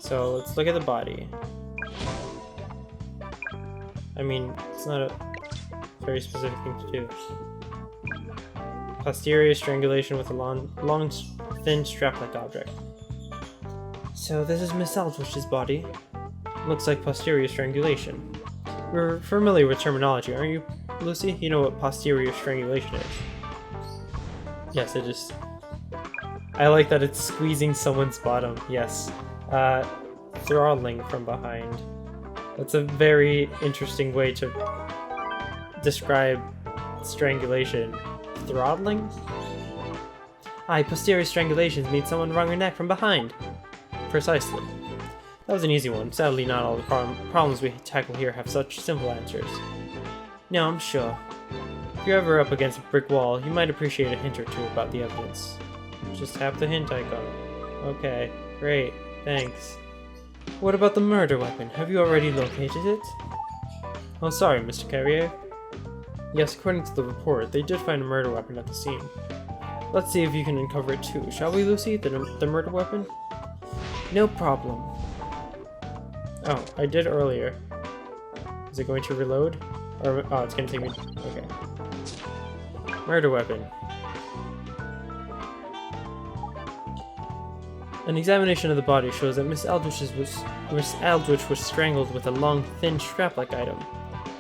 So let's look at the body. I mean, it's not a very specific thing to do. Posterior strangulation with a long, thin strap-like object. So this is Miss Aldwich's body. Looks like posterior strangulation. We're familiar with terminology, aren't you, Lucy? You know what posterior strangulation is. Yes, it is. I like that it's squeezing someone's bottom. Yes. Throttling from behind. That's a very interesting way to describe strangulation. Throttling? Aye, posterior strangulations means someone wrung her neck from behind. Precisely. That was an easy one. Sadly, not all the problems we tackle here have such simple answers. No, I'm sure. If you're ever up against a brick wall, you might appreciate a hint or two about the evidence. Just tap the hint icon. Okay, great, thanks. What about the murder weapon? Have you already located it? Oh, sorry, Mr. Carrier. Yes, according to the report, they did find a murder weapon at the scene. Let's see if you can uncover it too, shall we, Lucy? The murder weapon? No problem. Oh, I did earlier. Is it going to reload? Or, oh, it's going to take me... Okay. Murder weapon. An examination of the body shows that Miss Aldwich was strangled with a long, thin strap-like item.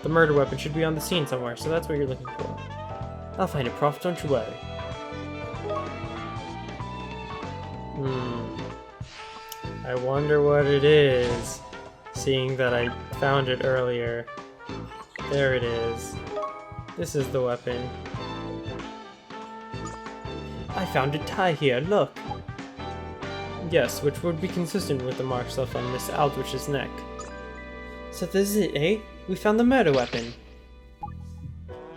The murder weapon should be on the scene somewhere, so that's what you're looking for. I'll find it, Prof, don't you worry. I wonder what it is, seeing that I found it earlier. There it is. This is the weapon. I found a tie here, look! Yes, which would be consistent with the marks left on Miss Aldwich's neck. So this is it, eh? We found the murder weapon.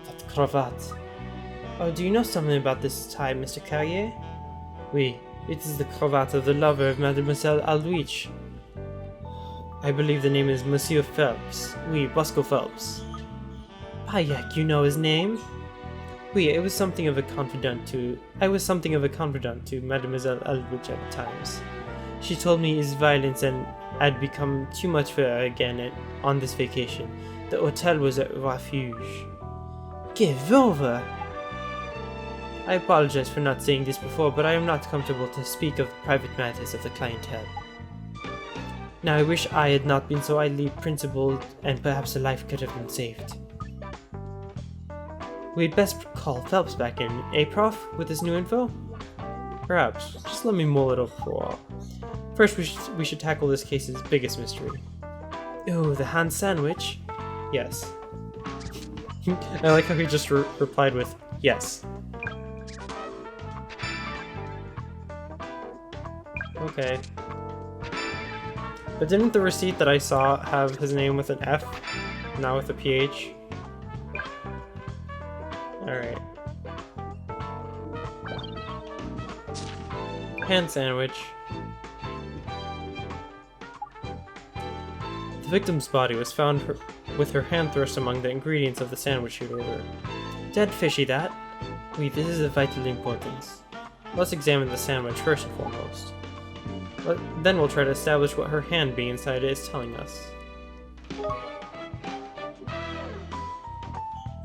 That cravat. Oh, do you know something about this tie, Mr. Carrier? Oui, it is the cravat of the lover of Mademoiselle Aldwich. I believe the name is Monsieur Phelps. Oui, Bosco Phelps. Bayek, you know his name? Oui, I was something of a confidant to Mademoiselle Aldwich at times. She told me his violence had become too much for her again on this vacation. The hotel was a refuge. Give over! I apologize for not saying this before, but I am not comfortable to speak of private matters of the clientele. Now I wish I had not been so idly principled, and perhaps a life could have been saved. We'd best call Phelps back in, eh, Prof, with this new info? Perhaps. Just let me mull it over for a while. First, we should tackle this case's biggest mystery. Ooh, the hand sandwich? Yes. I like how he just replied with, yes. Okay. But didn't the receipt that I saw have his name with an F, not with a PH? Alright. Hand sandwich. The victim's body was found with her hand thrust among the ingredients of the sandwich she'd ordered. Dead fishy, that? Oui, this is of vital importance. Let's examine the sandwich first and foremost. Then we'll try to establish what her hand being inside it is telling us.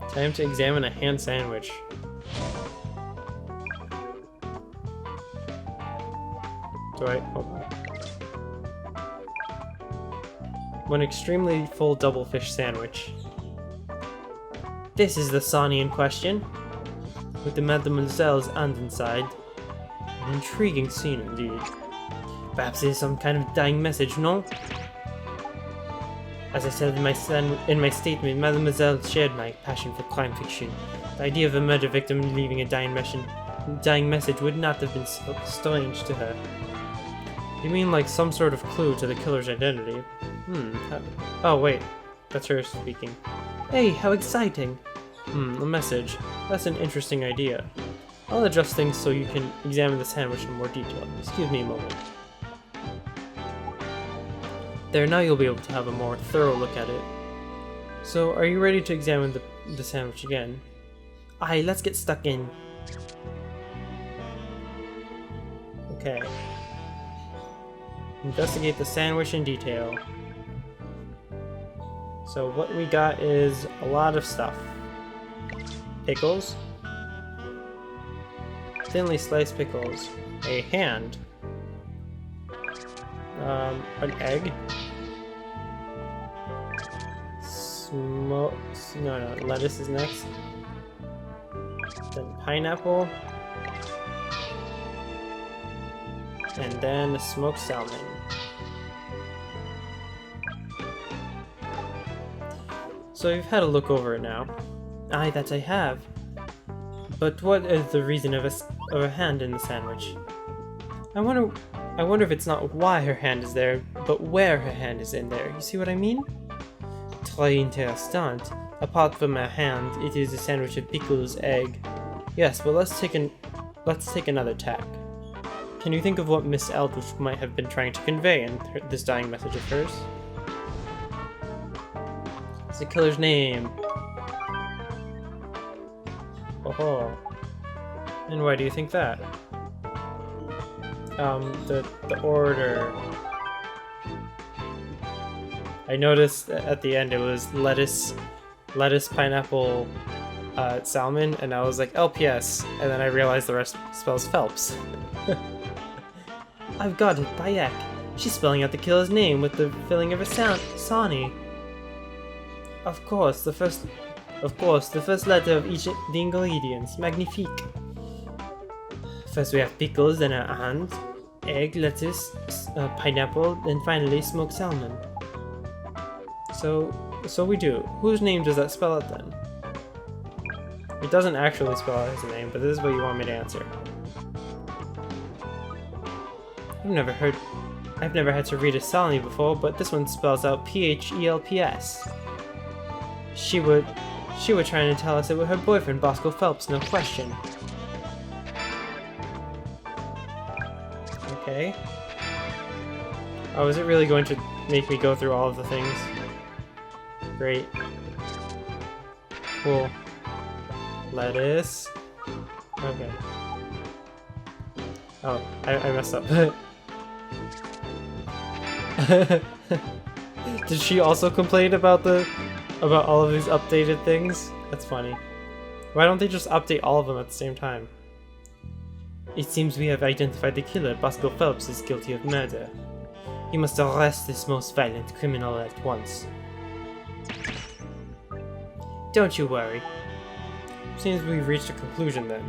Time to examine a hand sandwich. Hold on. One extremely full double fish sandwich. This is the Sawney in question, with the Mademoiselle's hand inside. An intriguing scene indeed. Perhaps it is some kind of dying message, no? As I said in my statement, Mademoiselle shared my passion for crime fiction. The idea of a murder victim leaving a dying message would not have been so strange to her. You mean like some sort of clue to the killer's identity? Oh wait, that's her speaking. Hey, how exciting! A message. That's an interesting idea. I'll adjust things so you can examine the sandwich in more detail. Just give me a moment. There, now you'll be able to have a more thorough look at it. So, are you ready to examine the sandwich again? Aye, let's get stuck in. Okay. Investigate the sandwich in detail. So what we got is a lot of stuff. Pickles. Thinly sliced pickles. A hand. An egg. Lettuce is next. Then pineapple. And then smoked salmon. So you've had a look over it now. Aye, that I have. But what is the reason of a hand in the sandwich? I wonder if it's not why her hand is there, but where her hand is in there. You see what I mean? Très interessant. Apart from her hand, it is a sandwich of pickles, egg. Yes, but let's take another tack. Can you think of what Miss Eldridge might have been trying to convey in this dying message of hers? It's the killer's name. Oh. And why do you think that? The order. I noticed at the end it was lettuce, pineapple, salmon, and I was like, LPS, and then I realized the rest spells Phelps. I've got it, Bayek. She's spelling out the killer's name with the filling of a Sani. Of course, the first letter of each of the ingredients. Magnifique. First we have pickles, then a hand, egg, lettuce, pineapple, and finally smoked salmon. So we do. Whose name does that spell out then? It doesn't actually spell out his name, but this is what you want me to answer. I've never had to read a Sani before, but this one spells out Phelps. She would trying to tell us it was her boyfriend, Bosco Phelps, no question. Okay. Oh, is it really going to make me go through all of the things? Great. Cool. Lettuce. Okay. Oh, I messed up. Did she also complain about all of these updated things? That's funny. Why don't they just update all of them at the same time? It seems we have identified the killer. Bosco Phelps is guilty of murder. You must arrest this most violent criminal at once. Don't you worry. Seems we've reached a conclusion then.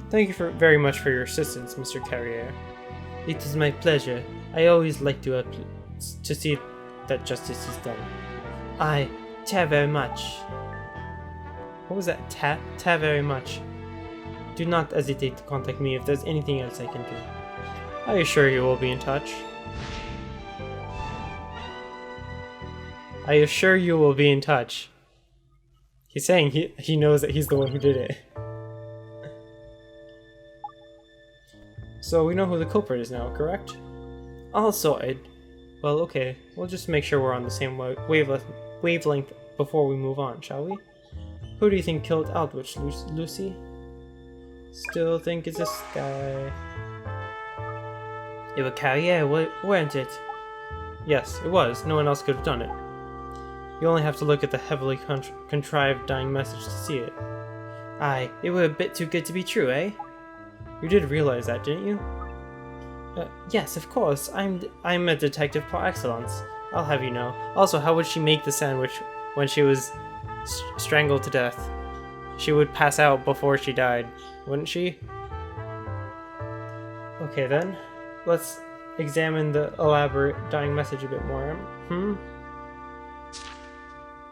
Thank you very much for your assistance, Mr. Carrier. It is my pleasure. I always like to see that justice is done. Aye, ta very much. What was that? Ta very much. Do not hesitate to contact me if there's anything else I can do. I assure you we'll be in touch. I assure you we'll be in touch. He's saying he knows that he's the one who did it. So we know who the culprit is now, correct? All sorted. Well, okay. We'll just make sure we're on the same wavelength before we move on, shall we? Who do you think killed Aldrich, Lucy? Still think it's this guy. It was Carrier, weren't it? Yes, it was. No one else could have done it. You only have to look at the heavily contrived dying message to see it. Aye, it were a bit too good to be true, eh? You did realize that, didn't you? Yes, of course. I'm a detective par excellence. I'll have you know. Also, how would she make the sandwich when she was strangled to death? She would pass out before she died, wouldn't she? Okay then, let's examine the elaborate dying message a bit more.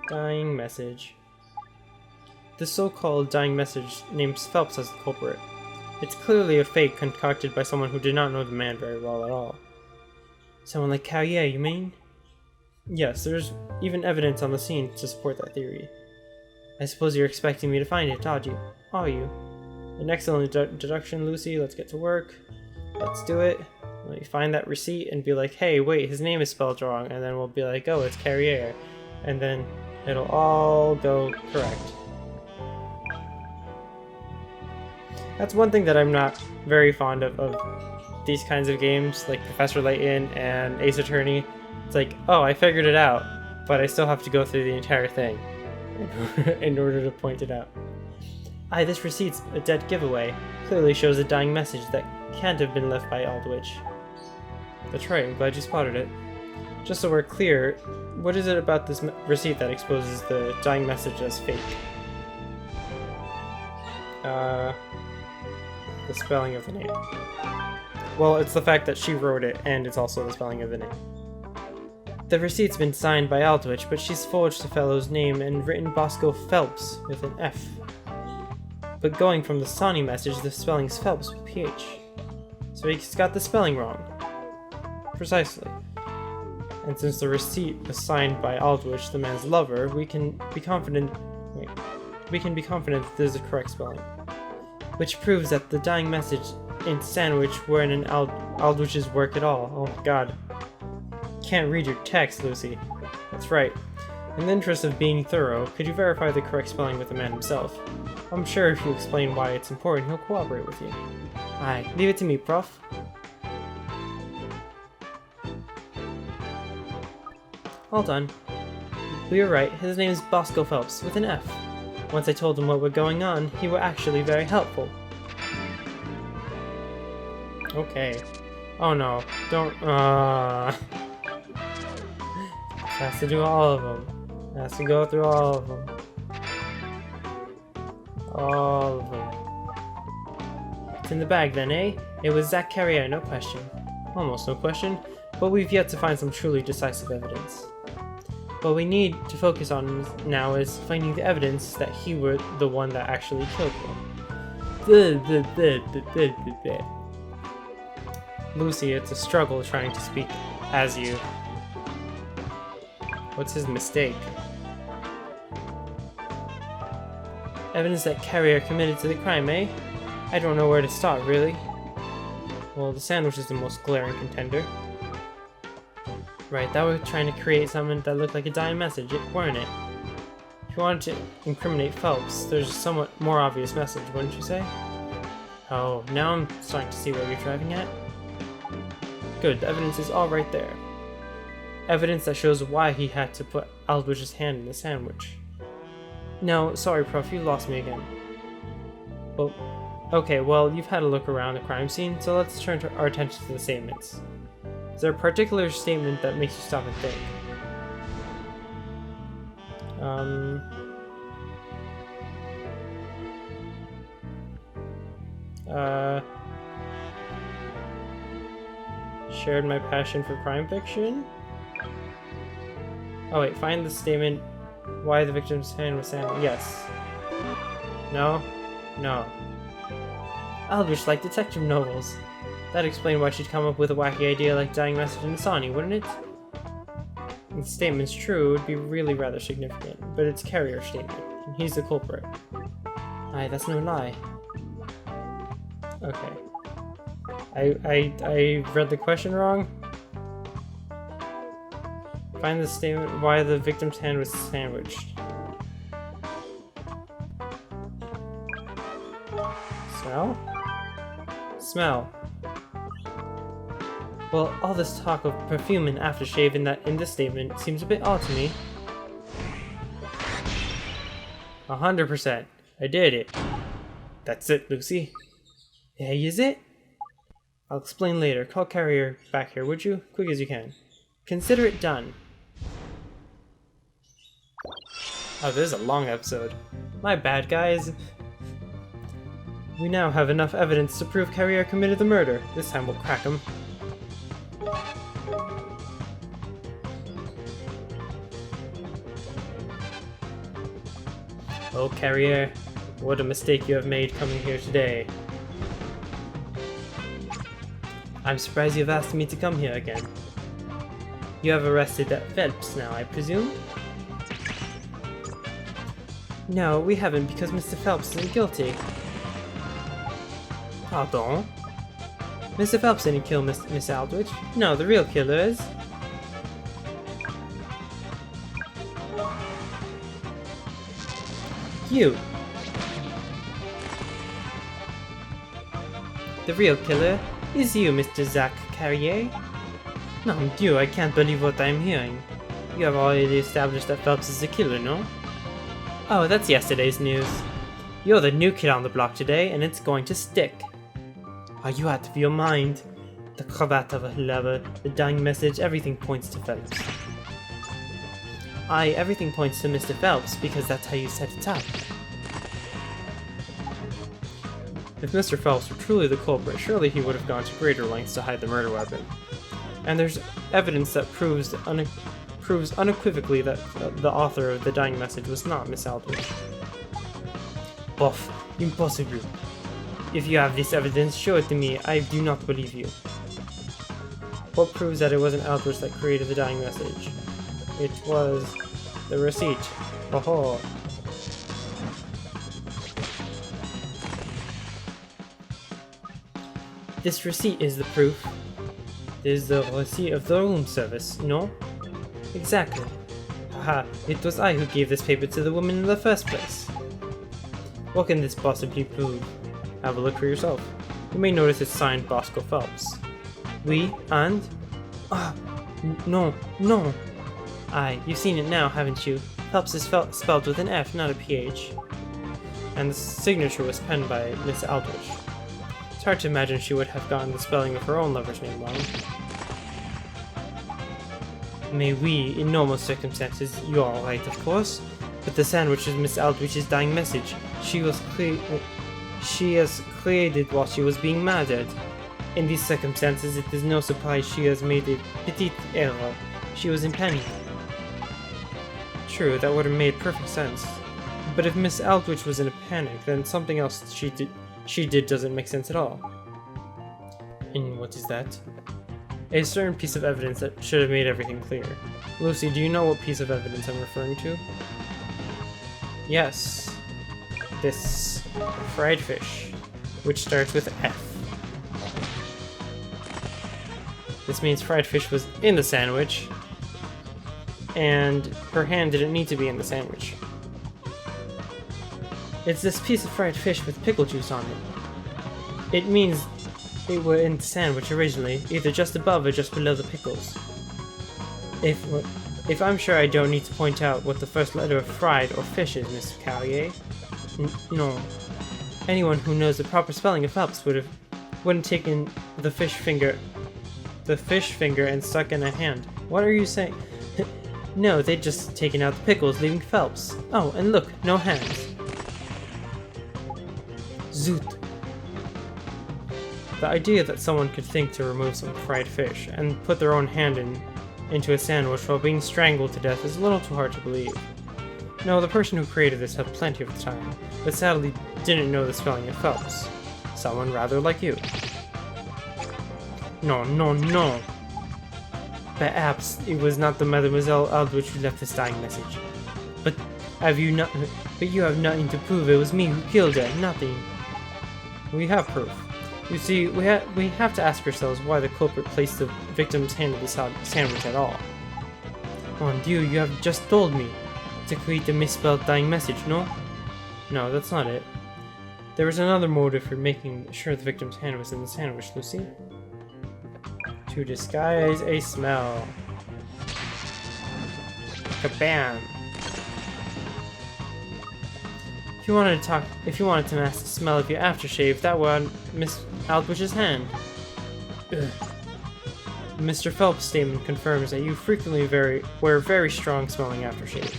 Dying message. The so-called dying message names Phelps as the culprit. It's clearly a fake concocted by someone who did not know the man very well at all. Someone like Carrier, you mean? Yes, there's even evidence on the scene to support that theory. I suppose you're expecting me to find it, are you? An excellent deduction, Lucy. Let's get to work. Let's do it. Let me find that receipt and be like, hey, wait, his name is spelled wrong. And then we'll be like, oh, it's Carrier. And then it'll all go correct. That's one thing that I'm not very fond of these kinds of games, like Professor Layton and Ace Attorney, it's like, oh, I figured it out, but I still have to go through the entire thing in order to point it out. Aye, this receipt's a dead giveaway. Clearly shows a dying message that can't have been left by Aldwych. That's right, I'm glad you spotted it. Just so we're clear, what is it about this receipt that exposes the dying message as fake? The spelling of the name. Well, it's the fact that she wrote it, and it's also the spelling of the name. The receipt's been signed by Aldwych, but she's forged the fellow's name and written Bosco Phelps with an F. But going from the Sonny message, the spelling's Phelps with PH. So he's got the spelling wrong. Precisely. And since the receipt was signed by Aldwych, the man's lover, we can be confident that this is the correct spelling. Which proves that the dying message and sandwich weren't in Aldwich's work at all. Oh my god. Can't read your text, Lucy. That's right. In the interest of being thorough, could you verify the correct spelling with the man himself? I'm sure if you explain why it's important, he'll cooperate with you. Aye, leave it to me, Prof. All done. We were right, his name is Bosco Phelps, with an F. Once I told him what was going on, he was actually very helpful. Okay. Oh no, don't, Has to do all of them. Has to go through all of them. All of them. It's in the bag then, eh? It was Zach Carrier, no question. Almost no question, but we've yet to find some truly decisive evidence. What we need to focus on now is finding the evidence that he were the one that actually killed him. Lucy, it's a struggle trying to speak as you. What's his mistake? Evidence that Carrier committed to the crime, eh? I don't know where to start, really. Well, the sandwich is the most glaring contender. Right, that was trying to create something that looked like a dying message, weren't it? If you wanted to incriminate Phelps, there's a somewhat more obvious message, wouldn't you say? Oh, now I'm starting to see where you're driving at. Good, the evidence is all right there. Evidence that shows why he had to put Aldwich's hand in the sandwich. No, sorry, Prof, you lost me again. Well, okay, well, you've had a look around the crime scene, so let's turn our attention to the statements. Is there a particular statement that makes you stop and think? Shared my passion for crime fiction? Oh wait, find the statement, why the victim's hand was sandwiched. Yes. No? No. Aldwych liked detective novels. That'd explain why she'd come up with a wacky idea like dying message in the Sonny, wouldn't it? If the statement's true, it would be really rather significant, but it's Carrier's statement, and he's the culprit. Aye, that's no lie. Okay. I read the question wrong? Find the statement why the victim's hand was sandwiched. Smell? Smell. Well, all this talk of perfume and aftershave in this statement seems a bit odd to me. 100%. I did it. That's it, Lucy. Yeah, is it? I'll explain later. Call Carrier back here, would you? Quick as you can. Consider it done. Oh, this is a long episode. My bad, guys. We now have enough evidence to prove Carrier committed the murder. This time we'll crack him. Oh, Carrier, what a mistake you have made coming here today. I'm surprised you've asked me to come here again. You have arrested that Phelps now, I presume? No, we haven't because Mr. Phelps isn't guilty. Pardon? Mr. Phelps didn't kill Miss Aldwych. No, the real killer is... you. The real killer Is you Mr. Zach Carrier? Mon Dieu, I can't believe what I'm hearing. You have already established that Phelps is the killer, no? Oh, that's yesterday's news. You're the new kid on the block today, and it's going to stick. Are you out of your mind? The cravat of a lover, the dying message, everything points to Phelps. Aye, everything points to Mr. Phelps, because that's how you set it up. If Mr. Phelps were truly the culprit, surely he would have gone to greater lengths to hide the murder weapon. And there's evidence that proves unequivocally that the author of the dying message was not Miss Aldrich. Bof, impossible. If you have this evidence, show it to me. I do not believe you. What proves that it wasn't Aldrich that created the dying message? It was the receipt. Oh. This receipt is the proof. This is the receipt of the room service, no? Exactly. Haha, it was I who gave this paper to the woman in the first place. What can this possibly prove? Have a look for yourself. You may notice it's signed Bosco Phelps. We and? No. Aye, you've seen it now, haven't you? Phelps is spelled with an F, not a PH. And the signature was penned by Miss Aldrich. It's hard to imagine she would have gotten the spelling of her own lover's name wrong. May we, in normal circumstances, you're alright of course, but the sandwich is Miss Aldrich's dying message. She has created while she was being murdered. In these circumstances, it is no surprise she has made a petite error. She was in panic. True, that would have made perfect sense. But if Miss Aldrich was in a panic, then something else she did doesn't make sense at all. And what is that? A certain piece of evidence that should have made everything clear. Lucy, do you know what piece of evidence I'm referring to? Yes. This fried fish, which starts with F. This means fried fish was in the sandwich, and her hand didn't need to be in the sandwich. It's this piece of fried fish with pickle juice on it. It means it were in the sandwich originally, either just above or just below the pickles. If I'm sure I don't need to point out what the first letter of fried or fish is, Miss Carrier. No. Anyone who knows the proper spelling of Phelps wouldn't taken the fish finger and stuck in a hand. What are you saying? No, they'd just taken out the pickles, leaving Phelps. Oh, and look, no hands. Zoot. The idea that someone could think to remove some fried fish and put their own hand into a sandwich while being strangled to death is a little too hard to believe. No, the person who created this had plenty of time, but sadly didn't know the spelling of Phelps. Someone rather like you. No. Perhaps it was not the Mademoiselle Aldrich who left this dying message. But you have nothing to prove it was me who killed her. Nothing. We have proof. You see, we have to ask ourselves why the culprit placed the victim's hand in the sandwich at all. Mon Dieu, you have just told me to create a misspelled dying message, no? No, that's not it. There was another motive for making sure the victim's hand was in the sandwich, Lucy. To disguise a smell. Kabam! If you wanted to mask the smell of your aftershave, that were on Miss Aldrich's hand. Ugh. Mr. Phelps' statement confirms that you frequently wear very strong smelling aftershave.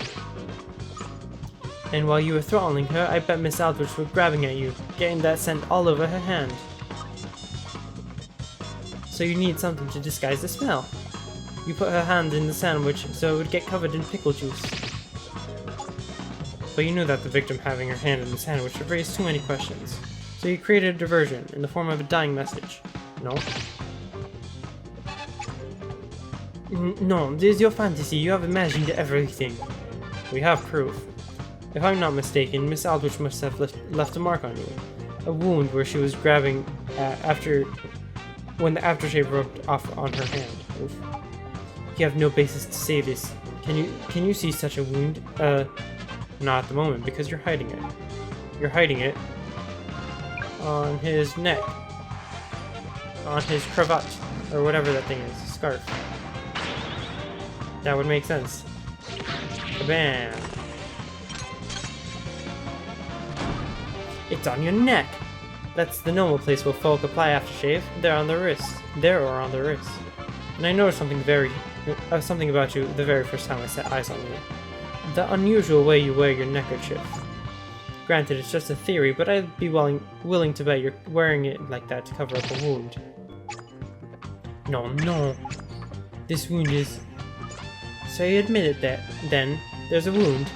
And while you were throttling her, I bet Miss Aldrich was grabbing at you, getting that scent all over her hand. So you need something to disguise the smell. You put her hand in the sandwich so it would get covered in pickle juice. But you knew that the victim having her hand in the sandwich would raise too many questions. So you created a diversion in the form of a dying message. No? No, this is your fantasy. You have imagined everything. We have proof. If I'm not mistaken, Miss Aldrich must have left a mark on you. A wound where she was grabbing when the aftershave rubbed off on her hand. Oof. You have no basis to say this. Can you see such a wound? Not at the moment, because you're hiding it. You're hiding it on his neck. on his cravat, or whatever that thing is, scarf. That would make sense. Bam! It's on your neck! That's the normal place where folk apply aftershave. There on the wrist. There or on the wrist. And I noticed something about you the very first time I set eyes on you. The unusual way you wear your neckerchief. Granted, it's just a theory, but I'd be willing to bet you're wearing it like that to cover up a wound. No. This wound is... So you admit it then. There's a wound.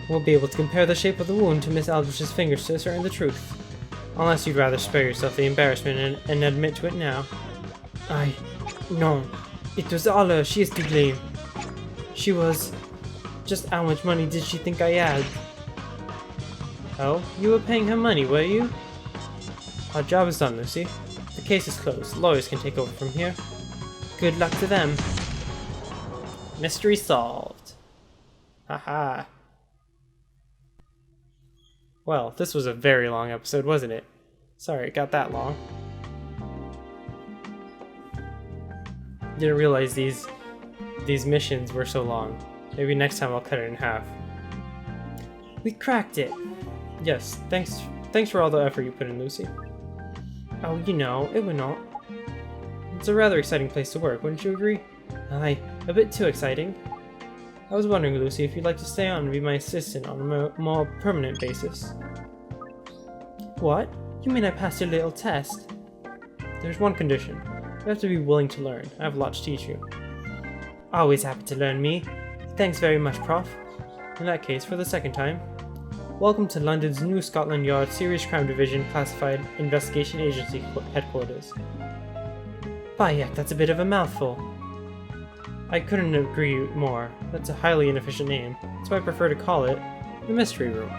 We'll be able to compare the shape of the wound to Miss Aldrich's fingers to ascertain the truth. Unless you'd rather spare yourself the embarrassment and admit to it now. No. It was all her. She is to blame. She was... Just how much money did she think I had? Oh? You were paying her money, were you? Our job is done, Lucy. The case is closed. Lawyers can take over from here. Good luck to them. Mystery solved. Haha. Well, this was a very long episode, wasn't it? Sorry it got that long. Didn't realize these missions were so long. Maybe next time I'll cut it in half. We cracked it! Yes, thanks for all the effort you put in, Lucy. Oh, you know, it would not. It's a rather exciting place to work, wouldn't you agree? Aye, a bit too exciting. I was wondering, Lucy, if you'd like to stay on and be my assistant on a more permanent basis. What? You mean I passed your little test? There's one condition. You have to be willing to learn. I have a lot to teach you. Always happy to learn, me. Thanks very much, Prof. In that case, for the second time, welcome to London's new Scotland Yard Serious Crime Division Classified Investigation Agency headquarters. By heck, that's a bit of a mouthful. I couldn't agree more. That's a highly inefficient name, so I prefer to call it the Mystery Room.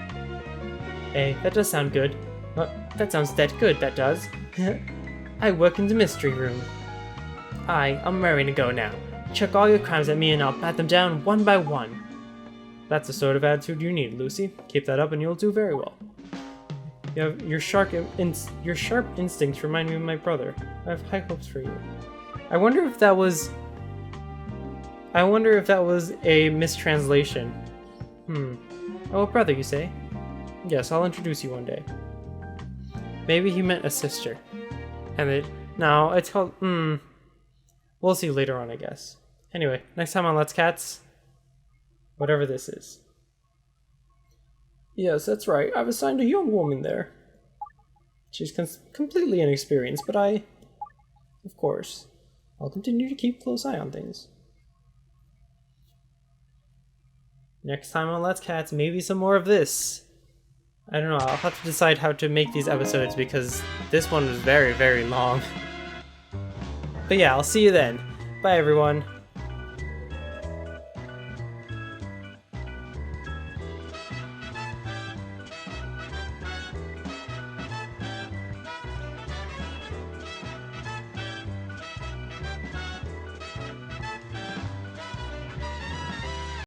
Hey, that does sound good. That sounds dead good, that does. I work in the Mystery Room. I'm raring to go now. Chuck all your crimes at me and I'll pat them down one by one. That's the sort of attitude you need, Lucy. Keep that up and you'll do very well. Your sharp instincts remind me of my brother. I have high hopes for you. I wonder if that was a mistranslation. Oh, a brother, you say? Yes, I'll introduce you one day. Maybe he meant a sister. No, it's called, We'll see later on, I guess. Anyway, next time on Let's Cats, whatever this is. Yes, that's right. I've assigned a young woman there. She's completely inexperienced, but of course, I'll continue to keep a close eye on things. Next time on Let's Cats, maybe some more of this. I don't know, I'll have to decide how to make these episodes because this one was very, very long. But yeah, I'll see you then. Bye, everyone.